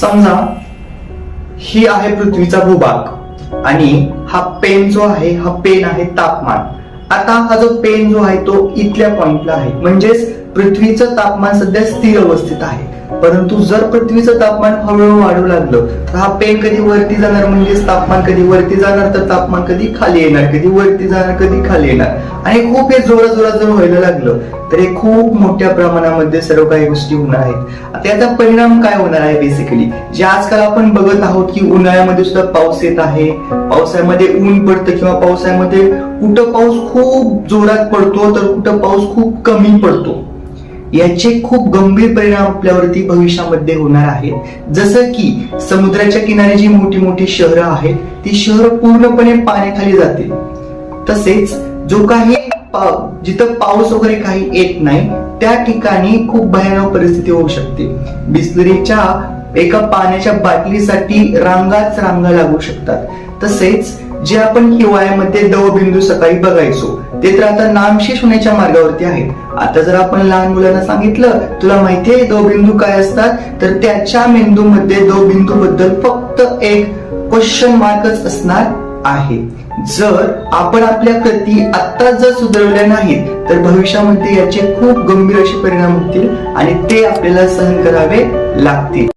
समजा ही आहे पृथ्वीचा भूभाग आणि हा पेन जो आहे हा पेन आहे तापमान. आता हा जो पेन जो आहे तो इथल्या पॉइंटला आहे, म्हणजेच पृथ्वीचं तापमान सध्या स्थिर अवस्थेत आहे. परंतु जर पृथ्वीचं तापमान हळूहळू वाढू लागलं तर हा पेन कधी वरती जाणार, म्हणजेच तापमान कधी वरती जाणार तर तापमान कधी खाली येणार, कधी वरती जाणार कधी खाली येणार. आणि खूप हे जोरात जर व्हायला लागलं तर हे खूप मोठ्या प्रमाणामध्ये सर्व काही गोष्टी होणार आहेत. आता याचा परिणाम काय होणार आहे, बेसिकली जे आजकाल आपण बघत आहोत की उन्हाळ्यामध्ये सुद्धा पाऊस येत आहे, पावसाळ्यामध्ये ऊन पडतं किंवा पावसाळ्यामध्ये कुठं पाऊस खूप जोरात पडतो तर कुठं पाऊस खूप कमी पडतो. याचे खूप गंभीर परिणाम आपल्यावरती भविष्यामध्ये होणार आहेत. जसं की समुद्राच्या किनारी जी मोठी मोठी शहरं आहेत ती शहरं पूर्णपणे पाण्याखाली जातील. तसेच जो काही जिथं पाऊस वगैरे काही येत नाही त्या ठिकाणी खूप भयानक परिस्थिती होऊ शकते. बिस्लरीच्या एका पाण्याच्या बाटलीसाठी रांगा लागू शकतात. तसेच जे आपण हिवाळ्यामध्ये दवबिंदू सकाळी बघायचो ते तर आता नामशेष होण्याच्या मार्गावरती आहेत. आता जर आपण लहान मुलांना सांगितलं तुला माहितीये दवबिंदू काय असतात, तर त्याच्या मेंदूमध्ये दवबिंदू बद्दल फक्त एक क्वेश्चन मार्कच असणार आहे. जर आपण आपल्या कृती आता जर सुधारवल्या नाहीत तर भविष्यामध्ये याचे खूप गंभीर असे परिणाम होतील आणि ते आपल्याला सहन करावे लागतील.